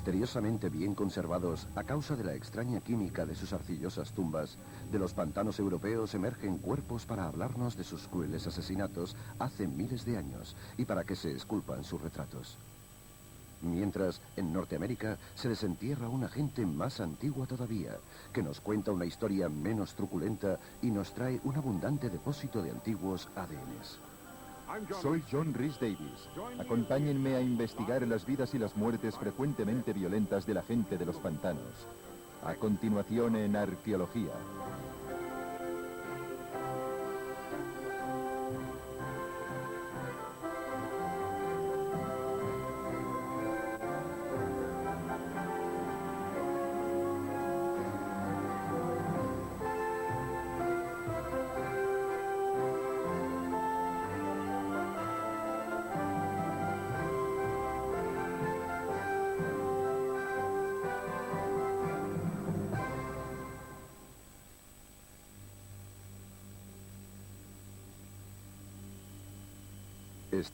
Misteriosamente bien conservados a causa de la extraña química de sus arcillosas tumbas, de los pantanos europeos emergen cuerpos para hablarnos de sus crueles asesinatos hace miles de años y para que se esculpan sus retratos. Mientras, en Norteamérica se desentierra una gente más antigua todavía, que nos cuenta una historia menos truculenta y nos trae un abundante depósito de antiguos ADNs. Soy John Rhys Davies. Acompáñenme a investigar las vidas y las muertes frecuentemente violentas de la gente de los pantanos. A continuación en Arqueología.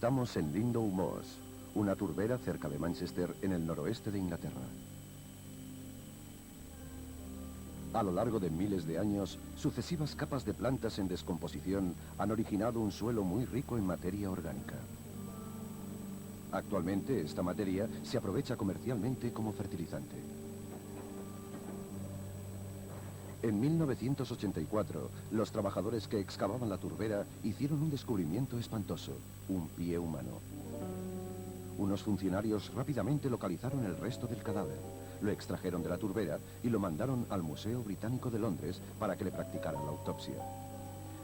Estamos en Lindow Moss, una turbera cerca de Manchester, en el noroeste de Inglaterra. A lo largo de miles de años, sucesivas capas de plantas en descomposición han originado un suelo muy rico en materia orgánica. Actualmente, esta materia se aprovecha comercialmente como fertilizante. En 1984, los trabajadores que excavaban la turbera hicieron un descubrimiento espantoso, un pie humano. Unos funcionarios rápidamente localizaron el resto del cadáver, lo extrajeron de la turbera y lo mandaron al Museo Británico de Londres para que le practicaran la autopsia.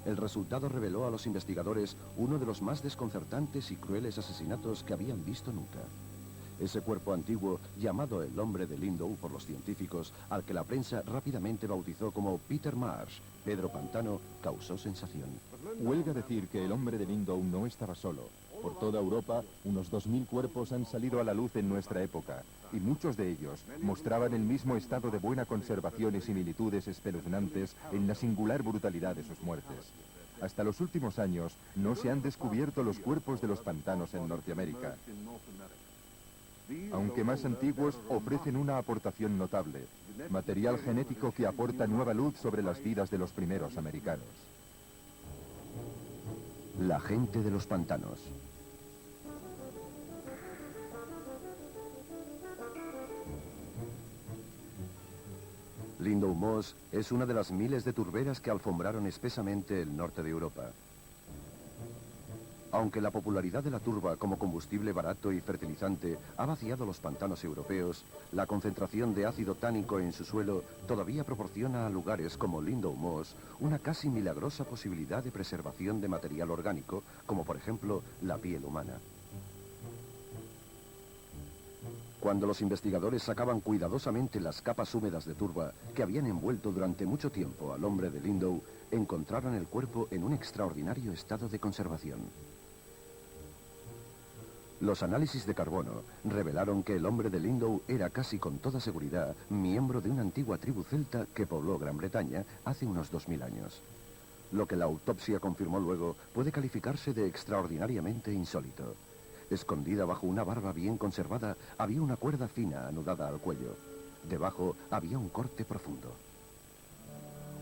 El resultado reveló a los investigadores uno de los más desconcertantes y crueles asesinatos que habían visto nunca. Ese cuerpo antiguo, llamado el hombre de Lindow por los científicos, al que la prensa rápidamente bautizó como Peter Marsh, Pedro Pantano, causó sensación. Huelga decir que el hombre de Lindow no estaba solo. Por toda Europa, unos 2000 cuerpos han salido a la luz en nuestra época, y muchos de ellos mostraban el mismo estado de buena conservación y similitudes espeluznantes en la singular brutalidad de sus muertes. Hasta los últimos años, no se han descubierto los cuerpos de los pantanos en Norteamérica. Aunque más antiguos, ofrecen una aportación notable, material genético que aporta nueva luz sobre las vidas de los primeros americanos. La gente de los pantanos. Lindow Moss es una de las miles de turberas que alfombraron espesamente el norte de Europa. Aunque la popularidad de la turba como combustible barato y fertilizante ha vaciado los pantanos europeos, la concentración de ácido tánico en su suelo todavía proporciona a lugares como Lindow Moss una casi milagrosa posibilidad de preservación de material orgánico, como por ejemplo la piel humana. Cuando los investigadores sacaban cuidadosamente las capas húmedas de turba que habían envuelto durante mucho tiempo al hombre de Lindow, encontraron el cuerpo en un extraordinario estado de conservación. Los análisis de carbono revelaron que el hombre de Lindow era casi con toda seguridad miembro de una antigua tribu celta que pobló Gran Bretaña hace unos 2000 años. Lo que la autopsia confirmó luego puede calificarse de extraordinariamente insólito. Escondida bajo una barba bien conservada había una cuerda fina anudada al cuello. Debajo había un corte profundo.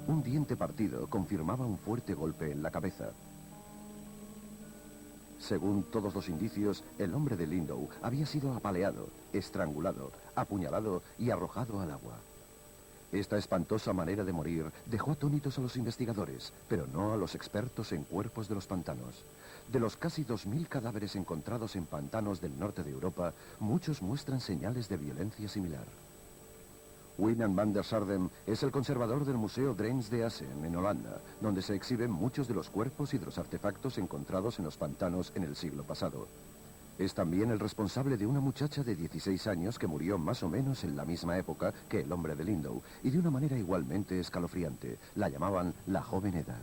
Un diente partido confirmaba un fuerte golpe en la cabeza. Según todos los indicios, el hombre de Lindow había sido apaleado, estrangulado, apuñalado y arrojado al agua. Esta espantosa manera de morir dejó atónitos a los investigadores, pero no a los expertos en cuerpos de los pantanos. De los casi 2000 cadáveres encontrados en pantanos del norte de Europa, muchos muestran señales de violencia similar. Wijnand van der Sardem es el conservador del Museo Drents de Assen, en Holanda, donde se exhiben muchos de los cuerpos y de los artefactos encontrados en los pantanos en el siglo pasado. Es también el responsable de una muchacha de 16 años que murió más o menos en la misma época que el hombre de Lindow, y de una manera igualmente escalofriante. La llamaban la joven Eda.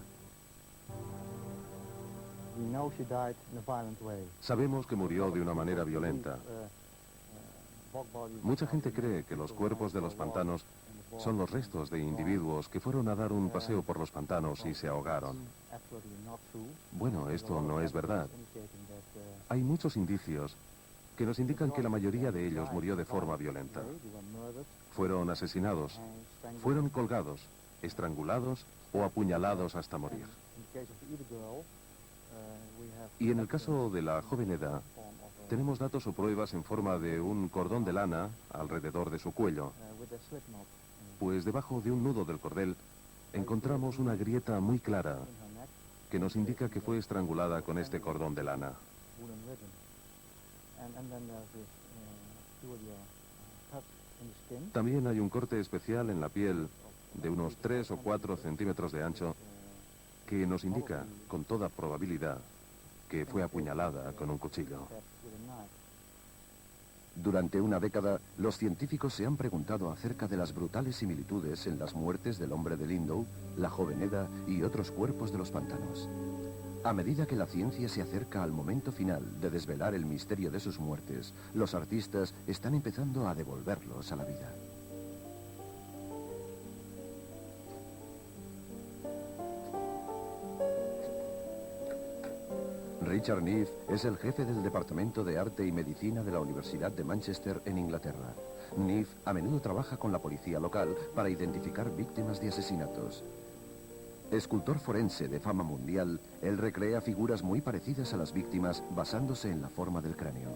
Sabemos que murió de una manera violenta. Mucha gente cree que los cuerpos de los pantanos son los restos de individuos que fueron a dar un paseo por los pantanos y se ahogaron. Bueno, esto no es verdad. Hay muchos indicios que nos indican que la mayoría de ellos murió de forma violenta. Fueron asesinados, fueron colgados, estrangulados o apuñalados hasta morir. Y en el caso de la joven Eda, tenemos datos o pruebas en forma de un cordón de lana alrededor de su cuello, pues debajo de un nudo del cordel encontramos una grieta muy clara que nos indica que fue estrangulada con este cordón de lana. También hay un corte especial en la piel de unos 3 o 4 centímetros de ancho que nos indica, con toda probabilidad, que fue apuñalada con un cuchillo. Durante una década, los científicos se han preguntado acerca de las brutales similitudes en las muertes del hombre de Lindow, la joven Eda y otros cuerpos de los pantanos. A medida que la ciencia se acerca al momento final de desvelar el misterio de sus muertes, los artistas están empezando a devolverlos a la vida. Richard Neave es el jefe del Departamento de Arte y Medicina de la Universidad de Manchester en Inglaterra. Neave a menudo trabaja con la policía local para identificar víctimas de asesinatos. Escultor forense de fama mundial, él recrea figuras muy parecidas a las víctimas basándose en la forma del cráneo.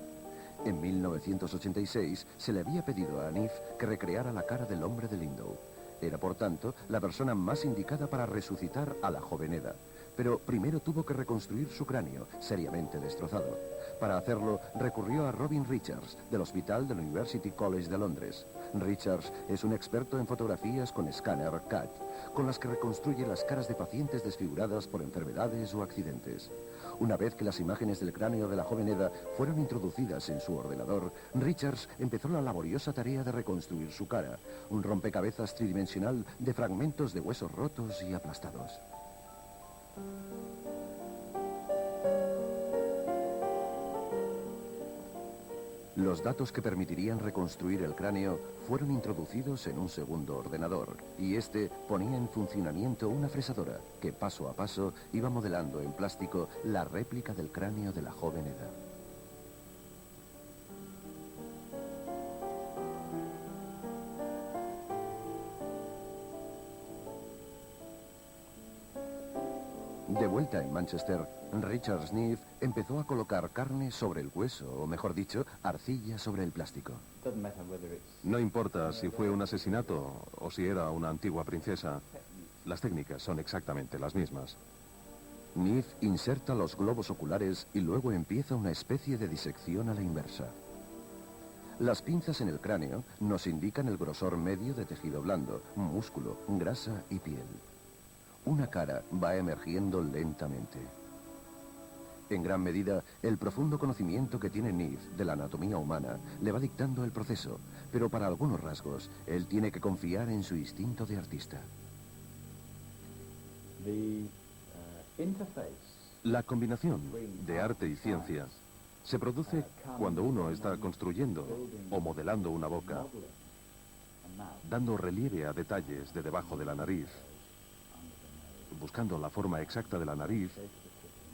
En 1986 se le había pedido a Neave que recreara la cara del hombre de Lindow. Era, por tanto, la persona más indicada para resucitar a la joven Eda. Pero primero tuvo que reconstruir su cráneo, seriamente destrozado. Para hacerlo, recurrió a Robin Richards, del Hospital del University College de Londres. Richards es un experto en fotografías con escáner CAT, con las que reconstruye las caras de pacientes desfiguradas por enfermedades o accidentes. Una vez que las imágenes del cráneo de la joven Eda fueron introducidas en su ordenador, Richards empezó la laboriosa tarea de reconstruir su cara, un rompecabezas tridimensional de fragmentos de huesos rotos y aplastados. Los datos que permitirían reconstruir el cráneo fueron introducidos en un segundo ordenador, y este ponía en funcionamiento una fresadora que paso a paso iba modelando en plástico la réplica del cráneo de la joven Eda. De vuelta en Manchester, Richard Neave empezó a colocar carne sobre el hueso, o mejor dicho, arcilla sobre el plástico. No importa si fue un asesinato o si era una antigua princesa, las técnicas son exactamente las mismas. Neave inserta los globos oculares y luego empieza una especie de disección a la inversa. Las pinzas en el cráneo nos indican el grosor medio de tejido blando, músculo, grasa y piel. Una cara va emergiendo lentamente. En gran medida, el profundo conocimiento que tiene Neave de la anatomía humana le va dictando el proceso, pero para algunos rasgos, él tiene que confiar en su instinto de artista. La combinación de arte y ciencia se produce cuando uno está construyendo o modelando una boca, dando relieve a detalles de debajo de la nariz, buscando la forma exacta de la nariz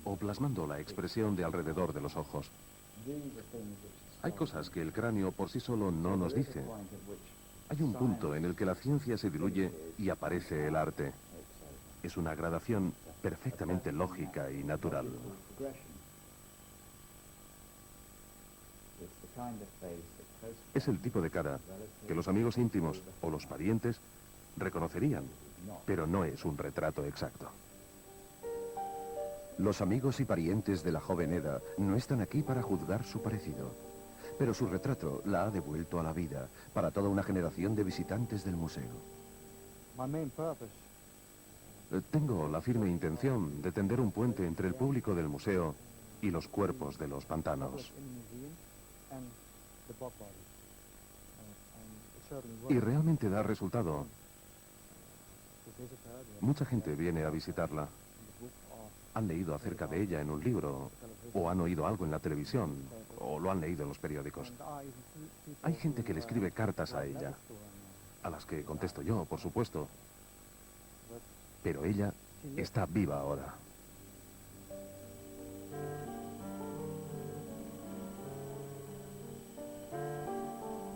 o plasmando la expresión de alrededor de los ojos. Hay cosas que el cráneo por sí solo no nos dice. Hay un punto en el que la ciencia se diluye y aparece el arte. Es una gradación perfectamente lógica y natural. Es el tipo de cara que los amigos íntimos o los parientes reconocerían, pero no es un retrato exacto. Los amigos y parientes de la joven Eda no están aquí para juzgar su parecido, pero su retrato la ha devuelto a la vida para toda una generación de visitantes del museo. Tengo la firme intención de tender un puente entre el público del museo y los cuerpos de los pantanos. Y realmente da resultado. Mucha gente viene a visitarla. Han leído acerca de ella en un libro, o han oído algo en la televisión, o lo han leído en los periódicos. Hay gente que le escribe cartas a ella, a las que contesto yo, por supuesto. Pero ella está viva ahora.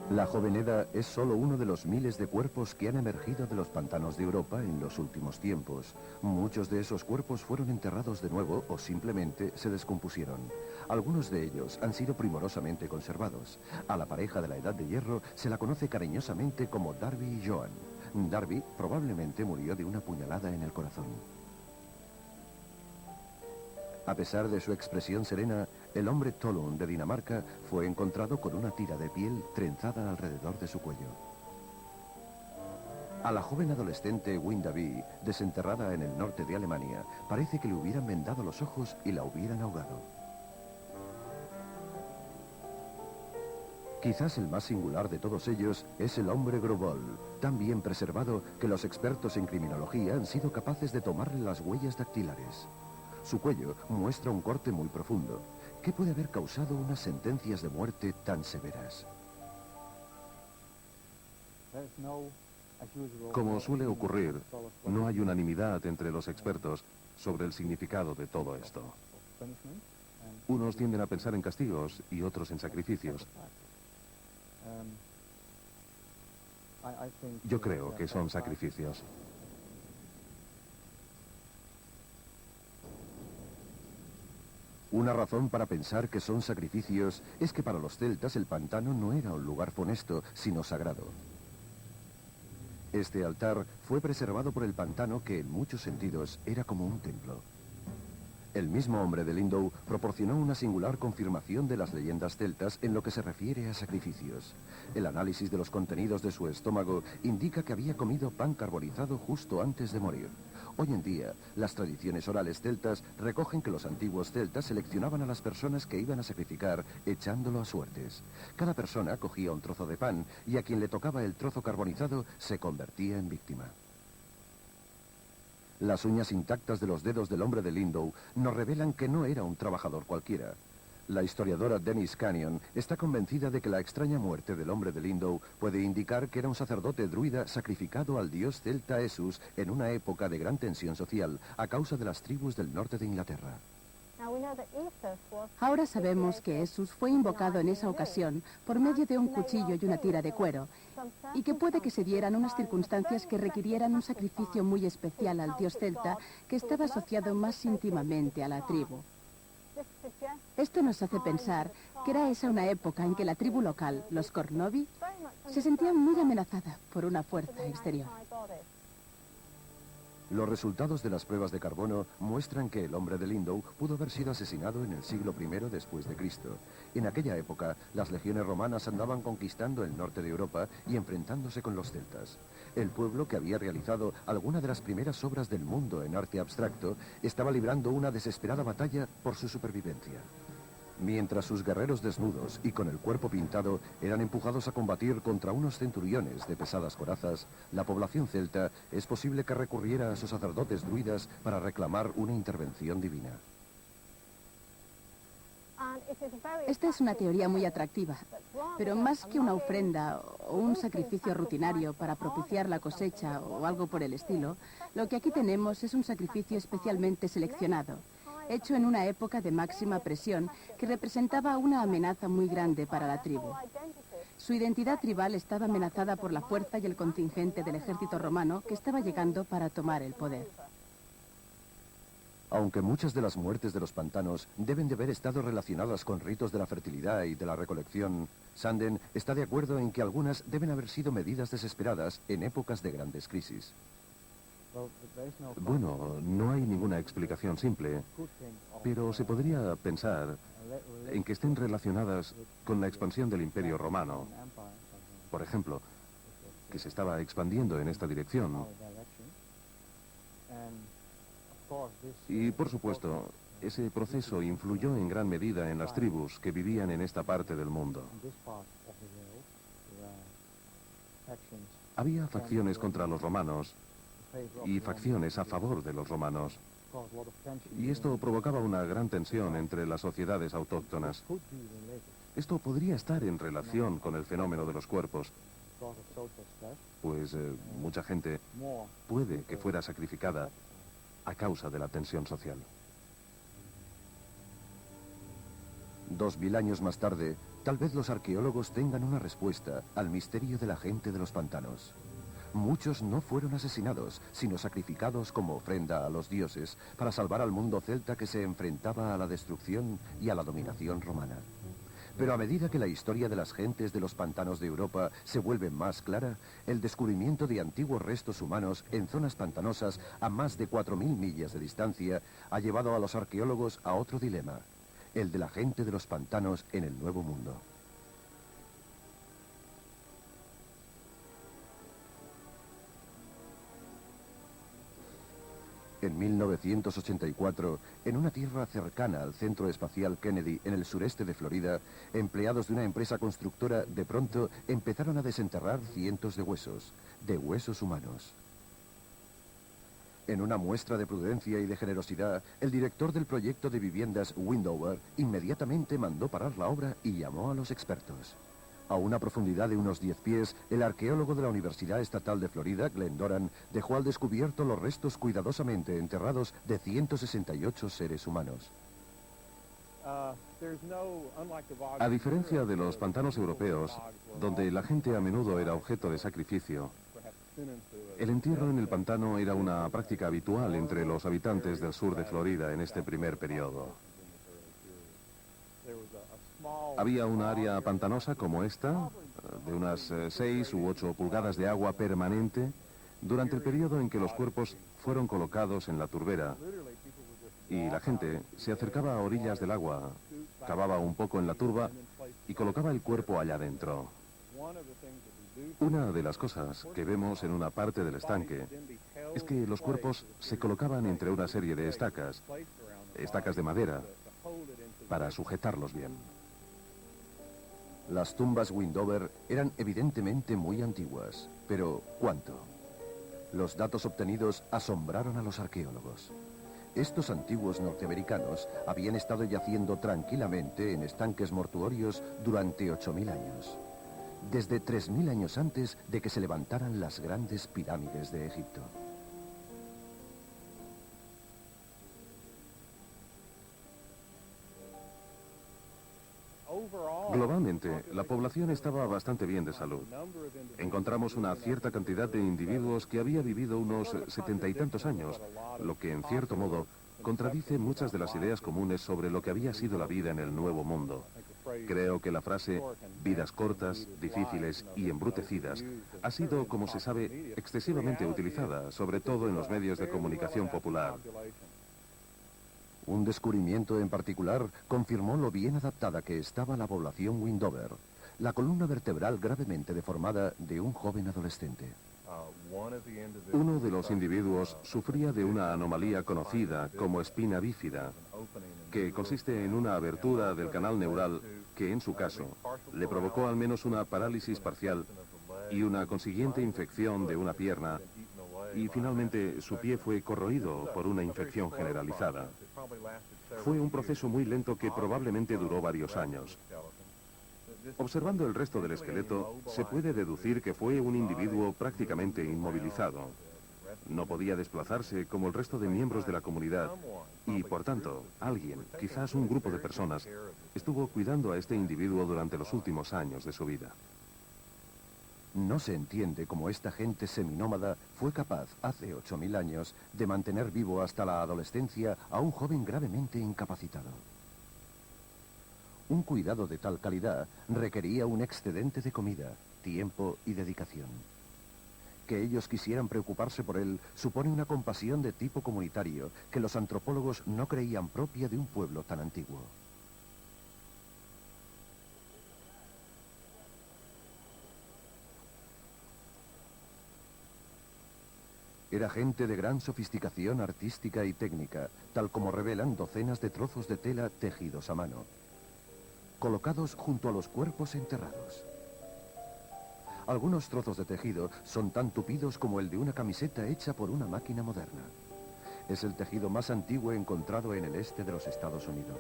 La joven Eda es solo uno de los miles de cuerpos que han emergido de los pantanos de Europa en los últimos tiempos. Muchos de esos cuerpos fueron enterrados de nuevo o simplemente se descompusieron. Algunos de ellos han sido primorosamente conservados. A la pareja de la Edad de Hierro se la conoce cariñosamente como Darby y Joan. Darby probablemente murió de una puñalada en el corazón. A pesar de su expresión serena, el hombre Tolun de Dinamarca fue encontrado con una tira de piel trenzada alrededor de su cuello. A la joven adolescente Windaby, desenterrada en el norte de Alemania, parece que le hubieran vendado los ojos y la hubieran ahogado. Quizás el más singular de todos ellos es el hombre Grobol, tan bien preservado que los expertos en criminología han sido capaces de tomarle las huellas dactilares. Su cuello muestra un corte muy profundo. ¿Qué puede haber causado unas sentencias de muerte tan severas? Como suele ocurrir, no hay unanimidad entre los expertos sobre el significado de todo esto. Unos tienden a pensar en castigos y otros en sacrificios. Yo creo que son sacrificios. Una razón para pensar que son sacrificios es que para los celtas el pantano no era un lugar funesto, sino sagrado. Este altar fue preservado por el pantano que en muchos sentidos era como un templo. El mismo hombre de Lindau proporcionó una singular confirmación de las leyendas celtas en lo que se refiere a sacrificios. El análisis de los contenidos de su estómago indica que había comido pan carbonizado justo antes de morir. Hoy en día, las tradiciones orales celtas recogen que los antiguos celtas seleccionaban a las personas que iban a sacrificar echándolo a suertes. Cada persona cogía un trozo de pan y a quien le tocaba el trozo carbonizado se convertía en víctima. Las uñas intactas de los dedos del hombre de Lindau nos revelan que no era un trabajador cualquiera. La historiadora Dennis Canyon está convencida de que la extraña muerte del hombre de Lindau puede indicar que era un sacerdote druida sacrificado al dios celta Esus en una época de gran tensión social a causa de las tribus del norte de Inglaterra. Ahora sabemos que Esus fue invocado en esa ocasión por medio de un cuchillo y una tira de cuero, y que puede que se dieran unas circunstancias que requirieran un sacrificio muy especial al dios celta que estaba asociado más íntimamente a la tribu. Esto nos hace pensar que era esa una época en que la tribu local, los Cornovi, se sentían muy amenazada por una fuerza exterior. Los resultados de las pruebas de carbono muestran que el hombre de Lindau pudo haber sido asesinado en el siglo I después de Cristo. En aquella época, las legiones romanas andaban conquistando el norte de Europa y enfrentándose con los celtas. El pueblo, que había realizado alguna de las primeras obras del mundo en arte abstracto, estaba librando una desesperada batalla por su supervivencia. Mientras sus guerreros desnudos y con el cuerpo pintado eran empujados a combatir contra unos centuriones de pesadas corazas, la población celta es posible que recurriera a sus sacerdotes druidas para reclamar una intervención divina. Esta es una teoría muy atractiva, pero más que una ofrenda o un sacrificio rutinario para propiciar la cosecha o algo por el estilo, lo que aquí tenemos es un sacrificio especialmente seleccionado, hecho en una época de máxima presión que representaba una amenaza muy grande para la tribu. Su identidad tribal estaba amenazada por la fuerza y el contingente del ejército romano que estaba llegando para tomar el poder. Aunque muchas de las muertes de los pantanos deben de haber estado relacionadas con ritos de la fertilidad y de la recolección, Sanden está de acuerdo en que algunas deben haber sido medidas desesperadas en épocas de grandes crisis. Bueno, no hay ninguna explicación simple, pero se podría pensar en que estén relacionadas con la expansión del Imperio Romano. Por ejemplo, que se estaba expandiendo en esta dirección. Y, por supuesto, ese proceso influyó en gran medida en las tribus que vivían en esta parte del mundo. Había facciones contra los romanos y facciones a favor de los romanos. Y esto provocaba una gran tensión entre las sociedades autóctonas. Esto podría estar en relación con el fenómeno de los cuerpos, pues mucha gente puede que fuera sacrificada a causa de la tensión social. 2000 años más tarde, Tal vez los arqueólogos tengan una respuesta al misterio de la gente de los pantanos. Muchos no fueron asesinados, sino sacrificados como ofrenda a los dioses para salvar al mundo celta que se enfrentaba a la destrucción y a la dominación romana. Pero a medida que la historia de las gentes de los pantanos de Europa se vuelve más clara, el descubrimiento de antiguos restos humanos en zonas pantanosas a más de 4.000 millas de distancia ha llevado a los arqueólogos a otro dilema, el de la gente de los pantanos en el Nuevo Mundo. En 1984, en una tierra cercana al Centro Espacial Kennedy, en el sureste de Florida, empleados de una empresa constructora de pronto empezaron a desenterrar cientos de huesos humanos. En una muestra de prudencia y de generosidad, el director del proyecto de viviendas Windover inmediatamente mandó parar la obra y llamó a los expertos. A una profundidad de unos 10 pies, el arqueólogo de la Universidad Estatal de Florida, Glenn Doran, dejó al descubierto los restos cuidadosamente enterrados de 168 seres humanos. A diferencia de los pantanos europeos, donde la gente a menudo era objeto de sacrificio, el entierro en el pantano era una práctica habitual entre los habitantes del sur de Florida en este primer periodo. Había una área pantanosa como esta, de unas 6 u 8 pulgadas de agua permanente, durante el periodo en que los cuerpos fueron colocados en la turbera, y la gente se acercaba a orillas del agua, cavaba un poco en la turba y colocaba el cuerpo allá dentro. Una de las cosas que vemos en una parte del estanque es que los cuerpos se colocaban entre una serie de estacas de madera, para sujetarlos bien. Las tumbas Windover eran evidentemente muy antiguas, pero ¿cuánto? Los datos obtenidos asombraron a los arqueólogos. Estos antiguos norteamericanos habían estado yaciendo tranquilamente en estanques mortuorios durante 8.000 años, desde 3.000 años antes de que se levantaran las grandes pirámides de Egipto. Globalmente, la población estaba bastante bien de salud. Encontramos una cierta cantidad de individuos que había vivido unos 70 y tantos años, lo que en cierto modo contradice muchas de las ideas comunes sobre lo que había sido la vida en el Nuevo Mundo. Creo que la frase vidas cortas, difíciles y embrutecidas ha sido, como se sabe, excesivamente utilizada, sobre todo en los medios de comunicación popular. Un descubrimiento en particular confirmó lo bien adaptada que estaba la población Windover, la columna vertebral gravemente deformada de un joven adolescente. Uno de los individuos sufría de una anomalía conocida como espina bífida, que consiste en una abertura del canal neural que, en su caso, le provocó al menos una parálisis parcial y una consiguiente infección de una pierna, y finalmente su pie fue corroído por una infección generalizada. Fue un proceso muy lento que probablemente duró varios años. Observando el resto del esqueleto, se puede deducir que fue un individuo prácticamente inmovilizado. No podía desplazarse como el resto de miembros de la comunidad y, por tanto, alguien, quizás un grupo de personas, estuvo cuidando a este individuo durante los últimos años de su vida. No se entiende cómo esta gente seminómada fue capaz, hace 8.000 años, de mantener vivo hasta la adolescencia a un joven gravemente incapacitado. Un cuidado de tal calidad requería un excedente de comida, tiempo y dedicación. Que ellos quisieran preocuparse por él supone una compasión de tipo comunitario que los antropólogos no creían propia de un pueblo tan antiguo. Era gente de gran sofisticación artística y técnica, tal como revelan docenas de trozos de tela tejidos a mano, colocados junto a los cuerpos enterrados. Algunos trozos de tejido son tan tupidos como el de una camiseta hecha por una máquina moderna. Es el tejido más antiguo encontrado en el este de los Estados Unidos.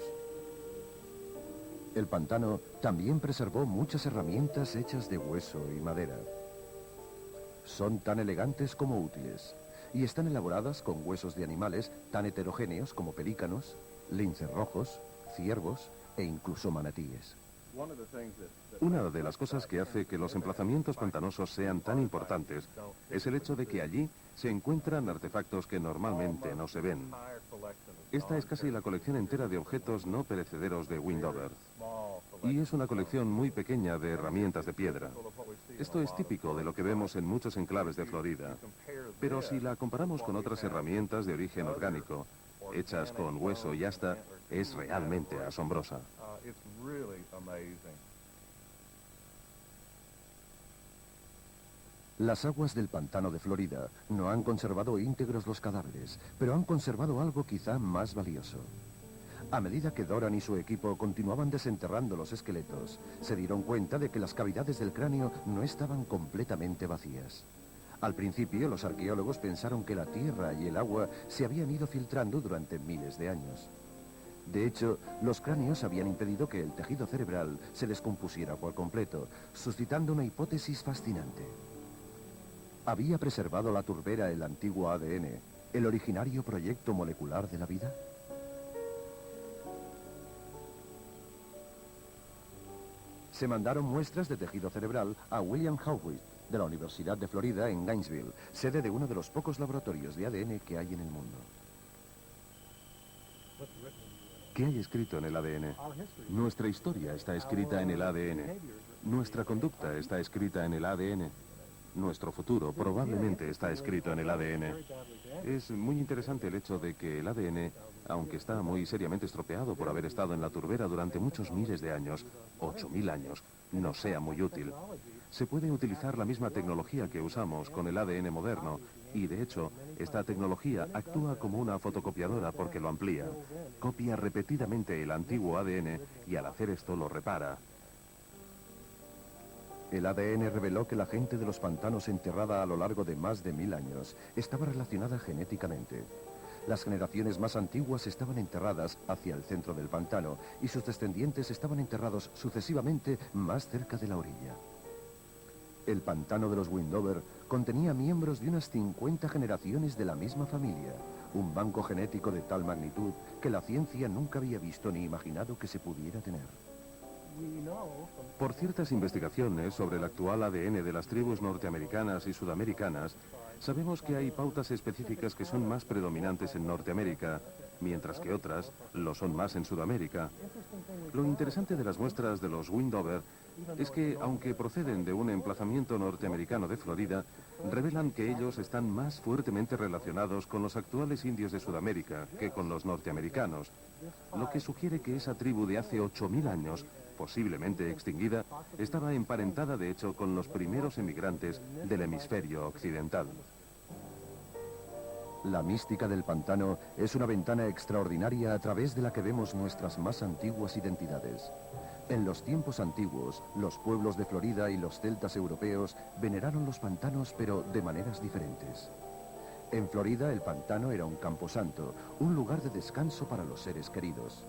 El pantano también preservó muchas herramientas hechas de hueso y madera. Son tan elegantes como útiles y están elaboradas con huesos de animales tan heterogéneos como pelícanos, linces rojos, ciervos e incluso manatíes. Una de las cosas que hace que los emplazamientos pantanosos sean tan importantes es el hecho de que allí se encuentran artefactos que normalmente no se ven. Esta es casi la colección entera de objetos no perecederos de Wendover. Y es una colección muy pequeña de herramientas de piedra. Esto es típico de lo que vemos en muchos enclaves de Florida. Pero si la comparamos con otras herramientas de origen orgánico, hechas con hueso y asta, es realmente asombrosa. Las aguas del pantano de Florida no han conservado íntegros los cadáveres, pero han conservado algo quizá más valioso. A medida que Doran y su equipo continuaban desenterrando los esqueletos, se dieron cuenta de que las cavidades del cráneo no estaban completamente vacías. Al principio, los arqueólogos pensaron que la tierra y el agua se habían ido filtrando durante miles de años. De hecho, los cráneos habían impedido que el tejido cerebral se descompusiera por completo, suscitando una hipótesis fascinante. ¿Había preservado la turbera el antiguo ADN, el originario proyecto molecular de la vida? Se mandaron muestras de tejido cerebral a William Howitt, de la Universidad de Florida en Gainesville, sede de uno de los pocos laboratorios de ADN que hay en el mundo. ¿Qué hay escrito en el ADN? Nuestra historia está escrita en el ADN. Nuestra conducta está escrita en el ADN. Nuestro futuro probablemente está escrito en el ADN. Es muy interesante el hecho de que el ADN, aunque está muy seriamente estropeado por haber estado en la turbera durante muchos miles de años, 8.000 años, no sea muy útil. Se puede utilizar la misma tecnología que usamos con el ADN moderno y, de hecho, esta tecnología actúa como una fotocopiadora porque lo amplía. Copia repetidamente el antiguo ADN y al hacer esto lo repara. El ADN reveló que la gente de los pantanos enterrada a lo largo de más de 1000 años estaba relacionada genéticamente. Las generaciones más antiguas estaban enterradas hacia el centro del pantano y sus descendientes estaban enterrados sucesivamente más cerca de la orilla. El pantano de los Wendover contenía miembros de unas 50 generaciones de la misma familia, un banco genético de tal magnitud que la ciencia nunca había visto ni imaginado que se pudiera tener. Por ciertas investigaciones sobre el actual ADN de las tribus norteamericanas y sudamericanas, sabemos que hay pautas específicas que son más predominantes en Norteamérica, mientras que otras lo son más en Sudamérica. Lo interesante de las muestras de los Wendover es que, aunque proceden de un emplazamiento norteamericano de Florida, revelan que ellos están más fuertemente relacionados con los actuales indios de Sudamérica que con los norteamericanos, lo que sugiere que esa tribu de hace 8.000 años, posiblemente extinguida, estaba emparentada de hecho con los primeros emigrantes del hemisferio occidental. La mística del pantano es una ventana extraordinaria a través de la que vemos nuestras más antiguas identidades. En los tiempos antiguos, los pueblos de Florida y los celtas europeos veneraron los pantanos, pero de maneras diferentes. En Florida, el pantano era un camposanto, un lugar de descanso para los seres queridos.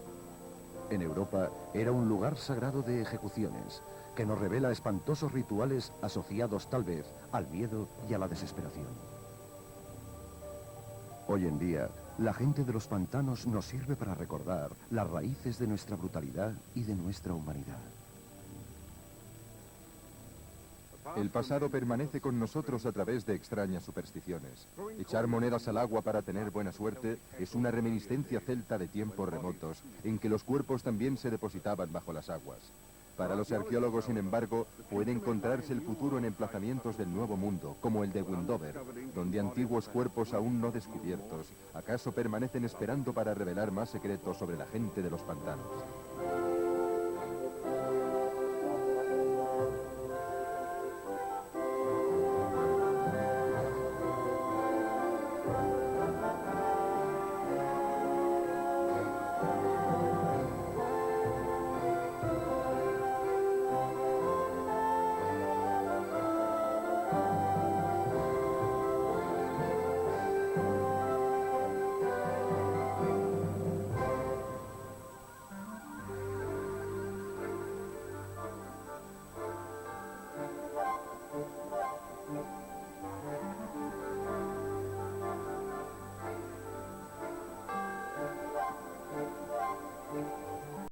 En Europa, era un lugar sagrado de ejecuciones, que nos revela espantosos rituales asociados tal vez al miedo y a la desesperación. Hoy en día, la gente de los pantanos nos sirve para recordar las raíces de nuestra brutalidad y de nuestra humanidad. El pasado permanece con nosotros a través de extrañas supersticiones. Echar monedas al agua para tener buena suerte es una reminiscencia celta de tiempos remotos, en que los cuerpos también se depositaban bajo las aguas. Para los arqueólogos, sin embargo, puede encontrarse el futuro en emplazamientos del Nuevo Mundo, como el de Wendover, donde antiguos cuerpos aún no descubiertos, acaso permanecen esperando para revelar más secretos sobre la gente de los pantanos.